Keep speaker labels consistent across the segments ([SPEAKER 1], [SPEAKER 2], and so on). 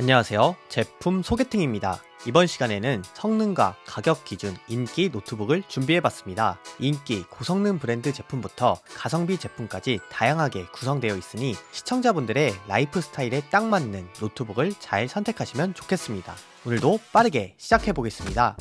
[SPEAKER 1] 안녕하세요. 제품 소개팅입니다. 이번 시간에는 성능과 가격 기준 인기 노트북을 준비해봤습니다. 인기 고성능 브랜드 제품부터 가성비 제품까지 다양하게 구성되어 있으니 시청자분들의 라이프 스타일에 딱 맞는 노트북을 잘 선택하시면 좋겠습니다. 오늘도 빠르게 시작해보겠습니다.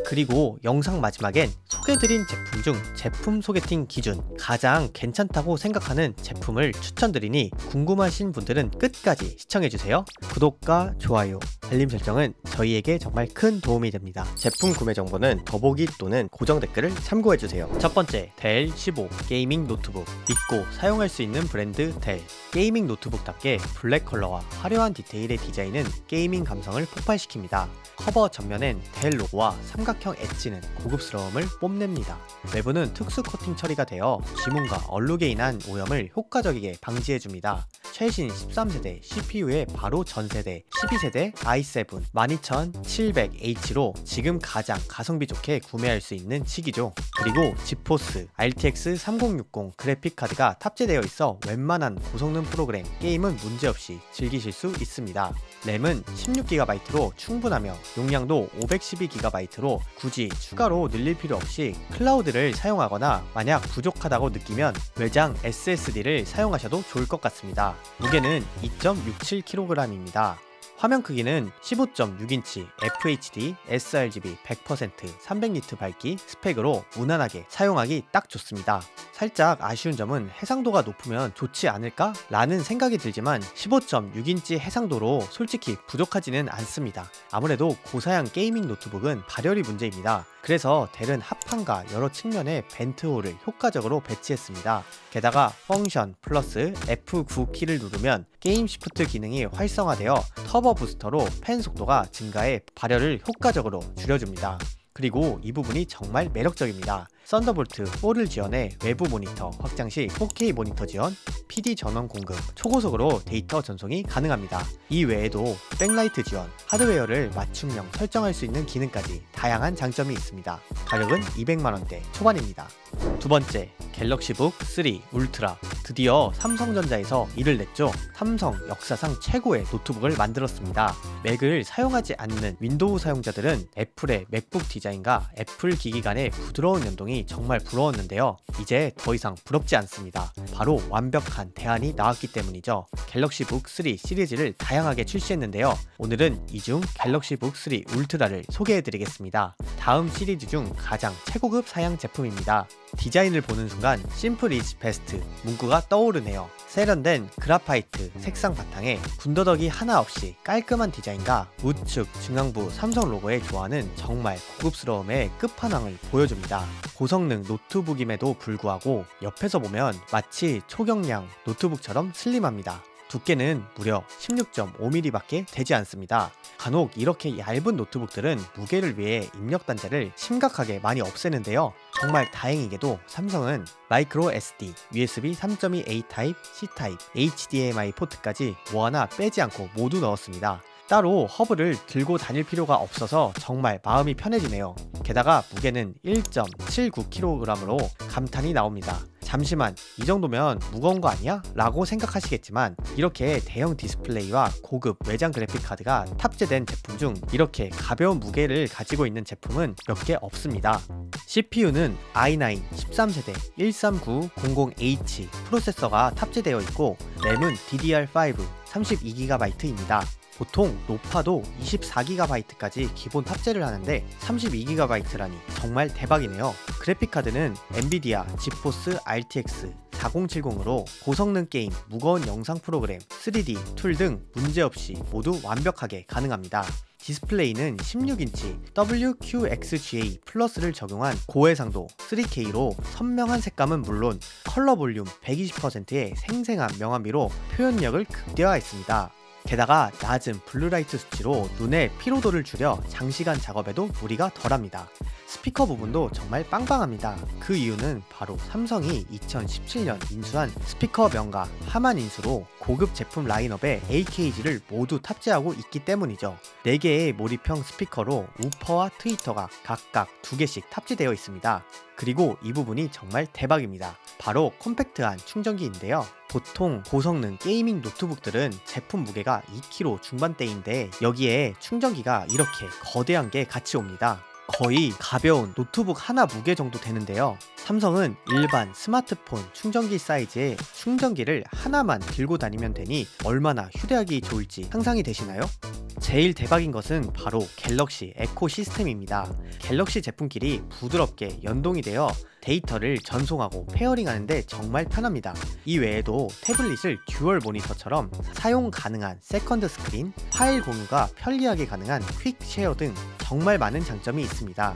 [SPEAKER 1] 그리고 영상 마지막엔 소개드린 제품 중 제품 소개팅 기준 가장 괜찮다고 생각하는 제품을 추천드리니 궁금하신 분들은 끝까지 시청해주세요. 구독과 좋아요, 알림 설정은 저희에게 정말 큰 도움이 됩니다. 제품 구매 정보는 더보기 또는 고정 댓글을 참고해주세요. 첫 번째, 델 15 게이밍 노트북. 믿고 사용할 수 있는 브랜드 델. 게이밍 노트북답게 블랙 컬러와 화려한 디테일의 디자인은 게이밍 감성을 폭발시킵니다. 커버 전면엔 델 로고와 삼각형 엣지는 고급스러움을 뽐냅니다. 외부는 특수 코팅 처리가 되어 지문과 얼룩에 인한 오염을 효과적이게 방지해줍니다. 최신 13세대 CPU의 바로 전세대 12세대 i7 12700H로 지금 가장 가성비 좋게 구매할 수 있는 시기죠. 그리고 지포스 RTX 3060 그래픽카드가 탑재되어 있어 웬만한 고성능 프로그램, 게임은 문제없이 즐기실 수 있습니다. 램은 16GB로 충분하며 용량도 512GB로 굳이 추가로 늘릴 필요 없이 클라우드를 사용하거나 만약 부족하다고 느끼면 외장 SSD를 사용하셔도 좋을 것 같습니다. 무게는 2.67kg입니다. 화면 크기는 15.6인치 FHD sRGB 100% 300니트 밝기 스펙으로 무난하게 사용하기 딱 좋습니다. 살짝 아쉬운 점은 해상도가 높으면 좋지 않을까? 라는 생각이 들지만 15.6인치 해상도로 솔직히 부족하지는 않습니다. 아무래도 고사양 게이밍 노트북은 발열이 문제입니다. 그래서 델은 합판과 여러 측면에 벤트홀을 효과적으로 배치했습니다. 게다가 펑션 플러스 F9 키를 누르면 게임 시프트 기능이 활성화되어 터보 부스터로 팬 속도가 증가해 발열을 효과적으로 줄여줍니다. 그리고 이 부분이 정말 매력적입니다. 썬더볼트 4를 지원해 외부 모니터 확장 시 4K 모니터 지원, PD 전원 공급, 초고속으로 데이터 전송이 가능합니다. 이 외에도 백라이트 지원, 하드웨어를 맞춤형 설정할 수 있는 기능까지 다양한 장점이 있습니다. 가격은 200만원대 초반입니다. 두 번째, 갤럭시북 3 울트라. 드디어 삼성전자에서 이를 냈죠. 삼성 역사상 최고의 노트북을 만들었습니다. 맥을 사용하지 않는 윈도우 사용자들은 애플의 맥북 디자인과 애플 기기 간의 부드러운 연동이 정말 부러웠는데요. 이제 더 이상 부럽지 않습니다. 바로 완벽한 대안이 나왔기 때문이죠. 갤럭시북 3 시리즈를 다양하게 출시했는데요. 오늘은 이 중 갤럭시북 3 울트라를 소개해드리겠습니다. 다음 시리즈 중 가장 최고급 사양 제품입니다. 디자인을 보는 순간 심플 이즈 베스트 문구가 떠오르네요. 세련된 그라파이트 색상 바탕에 군더더기 하나 없이 깔끔한 디자인과 우측 중앙부 삼성 로고에 조화는 정말 고급스러움의 끝판왕을 보여줍니다. 고성능 노트북임에도 불구하고 옆에서 보면 마치 초경량 노트북처럼 슬림합니다. 두께는 무려 16.5mm 밖에 되지 않습니다. 간혹 이렇게 얇은 노트북들은 무게를 위해 입력 단자를 심각하게 많이 없애는데요. 정말 다행히게도 삼성은 마이크로 SD, USB 3.2A 타입, C 타입, HDMI 포트까지 뭐 하나 빼지 않고 모두 넣었습니다. 따로 허브를 들고 다닐 필요가 없어서 정말 마음이 편해지네요. 게다가 무게는 1.79kg으로 감탄이 나옵니다. 잠시만, 이 정도면 무거운 거 아니야? 라고 생각하시겠지만 이렇게 대형 디스플레이와 고급 외장 그래픽카드가 탑재된 제품 중 이렇게 가벼운 무게를 가지고 있는 제품은 몇 개 없습니다. CPU는 i9 13세대 13900H 프로세서가 탑재되어 있고 램은 DDR5 32GB입니다. 보통 높아도 24GB까지 기본 탑재를 하는데 32GB라니 정말 대박이네요. 그래픽카드는 엔비디아 지포스 RTX 4070으로 고성능 게임, 무거운 영상 프로그램, 3D, 툴 등 문제없이 모두 완벽하게 가능합니다. 디스플레이는 16인치 WQXGA 플러스를 적용한 고해상도 3K로 선명한 색감은 물론 컬러 볼륨 120%의 생생한 명암비로 표현력을 극대화했습니다. 게다가 낮은 블루라이트 수치로 눈의 피로도를 줄여 장시간 작업에도 무리가 덜합니다. 스피커 부분도 정말 빵빵합니다. 그 이유는 바로 삼성이 2017년 인수한 스피커 명가 하만 인수로 고급 제품 라인업에 AKG를 모두 탑재하고 있기 때문이죠. 4개의 몰입형 스피커로 우퍼와 트위터가 각각 2개씩 탑재되어 있습니다. 그리고 이 부분이 정말 대박입니다. 바로 컴팩트한 충전기인데요. 보통 고성능 게이밍 노트북들은 제품 무게가 2kg 중반대인데 여기에 충전기가 이렇게 거대한 게 같이 옵니다. 거의 가벼운 노트북 하나 무게 정도 되는데요. 삼성은 일반 스마트폰 충전기 사이즈의 충전기를 하나만 들고 다니면 되니 얼마나 휴대하기 좋을지 상상이 되시나요? 제일 대박인 것은 바로 갤럭시 에코 시스템입니다. 갤럭시 제품끼리 부드럽게 연동이 되어 데이터를 전송하고 페어링하는데 정말 편합니다. 이 외에도 태블릿을 듀얼 모니터처럼 사용 가능한 세컨드 스크린, 파일 공유가 편리하게 가능한 퀵 쉐어 등 정말 많은 장점이 있습니다.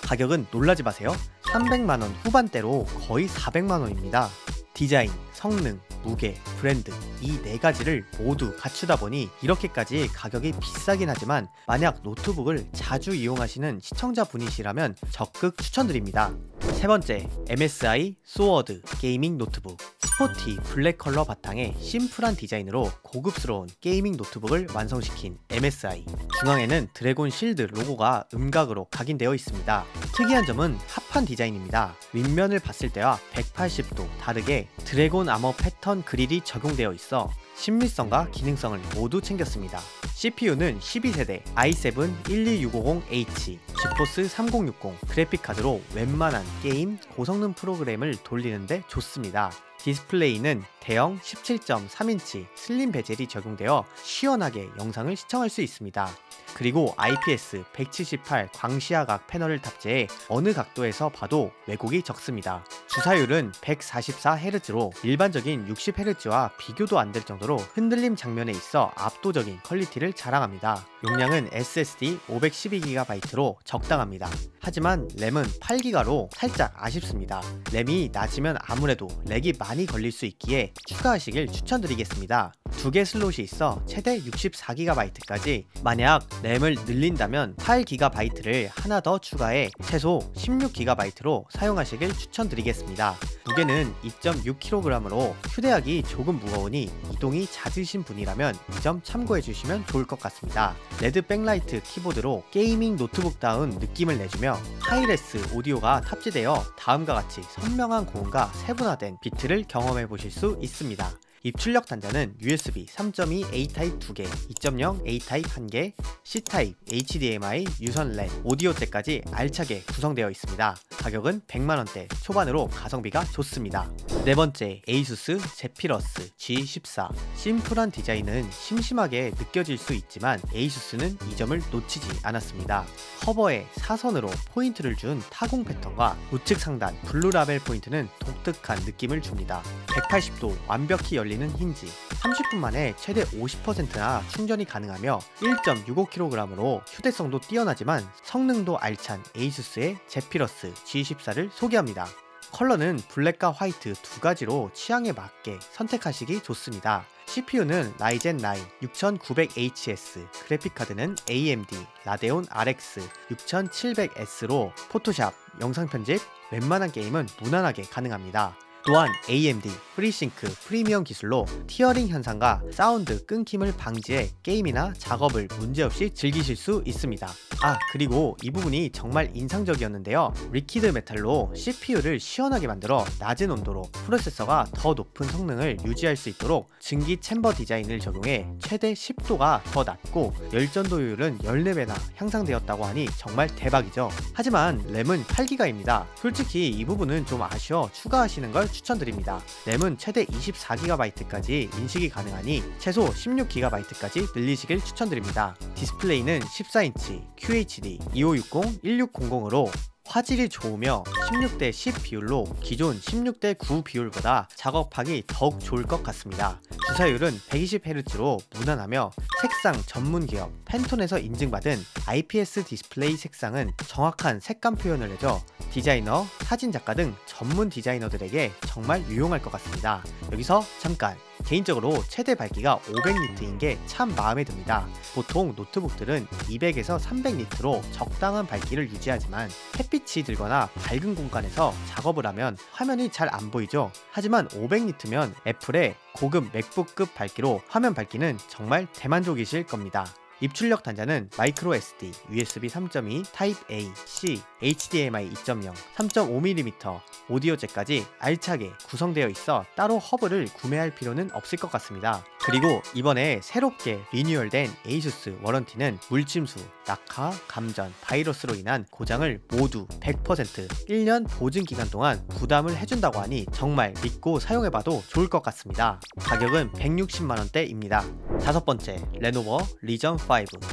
[SPEAKER 1] 가격은 놀라지 마세요. 300만원 후반대로 거의 400만원입니다. 디자인, 성능, 무게, 브랜드 이 4가지를 모두 갖추다 보니 이렇게까지 가격이 비싸긴 하지만 만약 노트북을 자주 이용하시는 시청자분이시라면 적극 추천드립니다. 세 번째, MSI 소워드 게이밍 노트북. 스포티 블랙 컬러 바탕에 심플한 디자인으로 고급스러운 게이밍 노트북을 완성시킨 MSI. 중앙에는 드래곤 실드 로고가 음각으로 각인되어 있습니다. 특이한 점은 합판 디자인입니다. 윗면을 봤을 때와 180도 다르게 드래곤 아머 패턴 그릴이 적용되어 있어 신미성과 기능성을 모두 챙겼습니다. CPU는 12세대 i7-12650H, 지포스 3060 그래픽카드로 웬만한 게임, 고성능 프로그램을 돌리는데 좋습니다. 디스플레이는 대형 17.3인치 슬림 베젤이 적용되어 시원하게 영상을 시청할 수 있습니다. 그리고 IPS 178 광시야각 패널을 탑재해 어느 각도에서 봐도 왜곡이 적습니다. 주사율은 144Hz로 일반적인 60Hz와 비교도 안 될 정도로 흔들림 장면에 있어 압도적인 퀄리티를 자랑합니다. 용량은 SSD 512GB로 적당합니다. 하지만 램은 8GB로 살짝 아쉽습니다. 램이 낮으면 아무래도 렉이 많이 걸릴 수 있기에 추가하시길 추천드리겠습니다. 2개 슬롯이 있어 최대 64GB까지, 만약 램을 늘린다면 8GB를 하나 더 추가해 최소 16GB로 사용하시길 추천드리겠습니다. 무게는 2.6kg으로 휴대하기 조금 무거우니 이동이 잦으신 분이라면 이 점 참고해 주시면 좋을 것 같습니다. 레드 백라이트 키보드로 게이밍 노트북다운 느낌을 내주며 하이레스 오디오가 탑재되어 다음과 같이 선명한 고음과 세분화된 비트를 경험해 보실 수 있습니다. 입출력 단자는 USB 3.2 A타입 2개, 2.0 A타입 1개, C타입, HDMI, 유선 랜, 오디오 잭까지 알차게 구성되어 있습니다. 가격은 100만원대 초반으로 가성비가 좋습니다. 네 번째, 에이수스 제피러스 G14. 심플한 디자인은 심심하게 느껴질 수 있지만 에이수스는 이 점을 놓치지 않았습니다. 커버에 사선으로 포인트를 준 타공 패턴과 우측 상단 블루 라벨 포인트는 독특한 느낌을 줍니다. 180도 완벽히 열리는 힌지, 30분 만에 최대 50%나 충전이 가능하며 1.65kg으로 휴대성도 뛰어나지만 성능도 알찬 에이수스의 제피러스 G14를 소개합니다. 컬러는 블랙과 화이트 2가지로 취향에 맞게 선택하시기 좋습니다. CPU는 라이젠 9 6900HS, 그래픽카드는 AMD 라데온 RX 6700S로 포토샵, 영상편집, 웬만한 게임은 무난하게 가능합니다. 또한 AMD FreeSync 프리미엄 기술로 티어링 현상과 사운드 끊김을 방지해 게임이나 작업을 문제없이 즐기실 수 있습니다. 그리고 이 부분이 정말 인상적이었는데요. 리퀴드 메탈로 CPU를 시원하게 만들어 낮은 온도로 프로세서가 더 높은 성능을 유지할 수 있도록 증기 챔버 디자인을 적용해 최대 10도가 더 낮고 열전도율은 14배나 향상되었다고 하니 정말 대박이죠. 하지만 램은 8GB입니다. 솔직히 이 부분은 좀 아쉬워 추가하시는 걸 추천드립니다. 램은 최대 24GB까지 인식이 가능하니 최소 16GB까지 늘리시길 추천드립니다. 디스플레이는 14인치 QHD 2560-1600으로 화질이 좋으며 16:10 비율로 기존 16:9 비율보다 작업하기 더욱 좋을 것 같습니다. 주사율은 120Hz로 무난하며 색상 전문 기업 팬톤에서 인증받은 IPS 디스플레이 색상은 정확한 색감 표현을 해줘 디자이너, 사진작가 등 전문 디자이너들에게 정말 유용할 것 같습니다. 여기서 잠깐! 개인적으로 최대 밝기가 500니트인 게 참 마음에 듭니다. 보통 노트북들은 200에서 300니트로 적당한 밝기를 유지하지만 햇빛이 들거나 밝은 공간에서 작업을 하면 화면이 잘 안 보이죠. 하지만 500니트면 애플의 고급 맥북급 밝기로 화면 밝기는 정말 대만족이실 겁니다. 입출력 단자는 마이크로 SD, USB 3.2, 타입 A, C, HDMI 2.0, 3.5mm, 오디오 잭까지 알차게 구성되어 있어 따로 허브를 구매할 필요는 없을 것 같습니다. 그리고 이번에 새롭게 리뉴얼된 에이수스 워런티는 물침수, 낙하, 감전, 바이러스로 인한 고장을 모두 100% 1년 보증 기간 동안 부담을 해준다고 하니 정말 믿고 사용해봐도 좋을 것 같습니다. 가격은 160만원대입니다. 다섯 번째, 레노버 리전 5.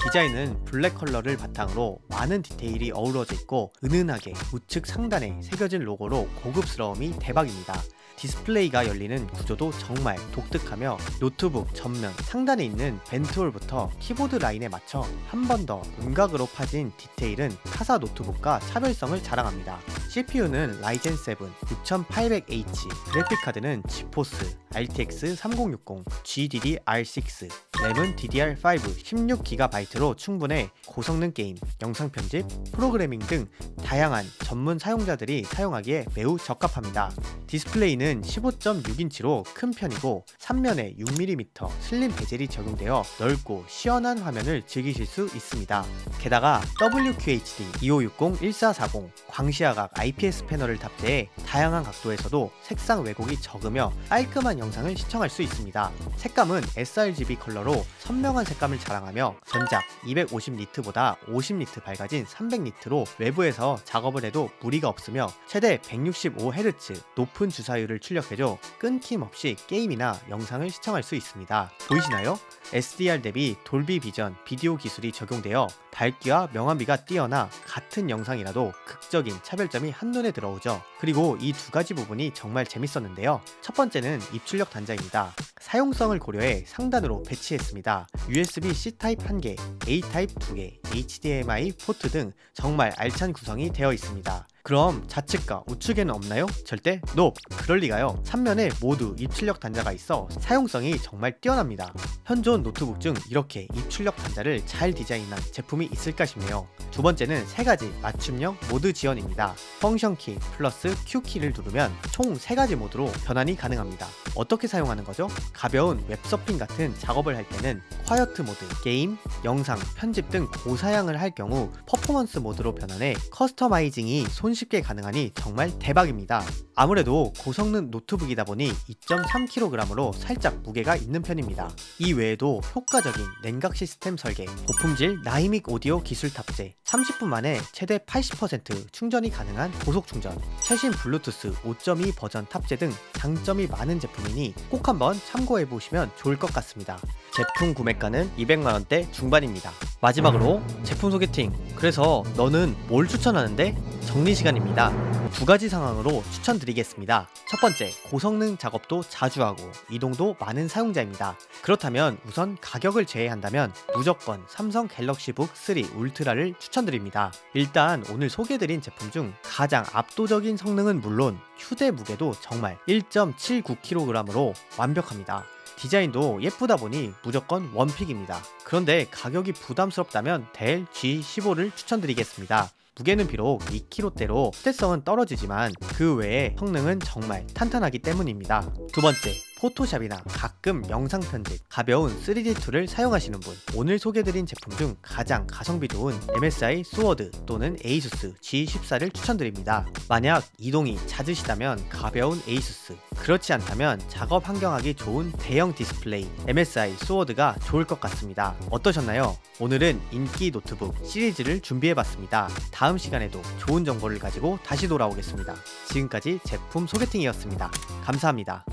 [SPEAKER 1] 디자인은 블랙 컬러를 바탕으로 많은 디테일이 어우러져 있고 은은하게 우측 상단에 새겨진 로고로 고급스러움이 대박입니다. 디스플레이가 열리는 구조도 정말 독특하며 노트북 전면 상단에 있는 벤트홀부터 키보드 라인에 맞춰 한 번 더 음각으로 파진 디테일은 타사 노트북과 차별성을 자랑합니다. CPU는 라이젠 7 6800H, 그래픽카드는 지포스 RTX 3060, GDDR6, 램은 DDR5 16GB로 충분해 고성능 게임, 영상 편집, 프로그래밍 등 다양한 전문 사용자들이 사용하기에 매우 적합합니다. 디스플레이는 15.6인치로 큰 편이고 3면에 6mm 슬림 베젤이 적용되어 넓고 시원한 화면을 즐기실 수 있습니다. 게다가 WQHD 2560-1440 광시야각 IPS 패널을 탑재해 다양한 각도에서도 색상 왜곡이 적으며 깔끔한 영상을 시청할 수 있습니다. 색감은 sRGB 컬러로 선명한 색감을 자랑하며 전작 250니트보다 50니트 밝아진 300니트로 외부에서 작업을 해도 무리가 없으며 최대 165Hz 높은 주사율을 출력해줘 끊김없이 게임이나 영상을 시청할 수 있습니다. 보이시나요? SDR 대비 돌비 비전 비디오 기술이 적용되어 밝기와 명암비가 뛰어나 같은 영상이라도 극적인 차별점이 한눈에 들어오죠. 그리고 이 두 가지 부분이 정말 재밌었는데요. 첫 번째는 입출력 단자입니다. 사용성을 고려해 상단으로 배치했습니다. USB-C 타입 1개, A 타입 2개, HDMI 포트 등 정말 알찬 구성이 되어 있습니다. 그럼 좌측과 우측에는 없나요? 절대 NOP! 그럴리가요. 3면에 모두 입출력 단자가 있어 사용성이 정말 뛰어납니다. 현존 노트북 중 이렇게 입출력 단자를 잘 디자인한 제품이 있을까 싶네요. 두 번째는 3가지 맞춤형 모드 지원입니다. 펑션 키 플러스 Q 키를 누르면 총 3가지 모드로 변환이 가능합니다. 어떻게 사용하는 거죠? 가벼운 웹서핑 같은 작업을 할 때는 콰이어트 모드, 게임, 영상, 편집 등 고사양을 할 경우 퍼포먼스 모드로 변환해 커스터마이징이 손쉽게 가능하니 정말 대박입니다. 아무래도 고성능 노트북이다 보니 2.3kg으로 살짝 무게가 있는 편입니다. 이 외에도 효과적인 냉각 시스템 설계, 고품질 나이믹 오디오 기술 탑재, 30분 만에 최대 80% 충전이 가능한 고속 충전, 최신 블루투스 5.2 버전 탑재 등 장점이 많은 제품이니 꼭 한번 참고해보시면 좋을 것 같습니다. 제품 구매가는 200만원대 중반입니다. 마지막으로 제품 소개팅. 그래서 너는 뭘 추천하는데? 정리 시간입니다. 두 가지 상황으로 추천드리겠습니다. 첫 번째, 고성능 작업도 자주 하고 이동도 많은 사용자입니다. 그렇다면 우선 가격을 제외한다면 무조건 삼성 갤럭시북 3 울트라를 추천드립니다. 일단 오늘 소개해드린 제품 중 가장 압도적인 성능은 물론 휴대 무게도 정말 1.79kg으로 완벽합니다. 디자인도 예쁘다 보니 무조건 원픽입니다. 그런데 가격이 부담스럽다면 델 G15를 추천드리겠습니다. 무게는 비록 2kg대로 휴대성은 떨어지지만 그 외에 성능은 정말 탄탄하기 때문입니다. 두 번째, 포토샵이나 가끔 영상 편집, 가벼운 3D 툴을 사용하시는 분, 오늘 소개드린 제품 중 가장 가성비 좋은 MSI 스워드 또는 에이수스 G14를 추천드립니다. 만약 이동이 잦으시다면 가벼운 에이수스, 그렇지 않다면 작업 환경하기 좋은 대형 디스플레이 MSI 스워드가 좋을 것 같습니다. 어떠셨나요? 오늘은 인기 노트북 시리즈를 준비해봤습니다. 다음 시간에도 좋은 정보를 가지고 다시 돌아오겠습니다. 지금까지 제품 소개팅이었습니다. 감사합니다.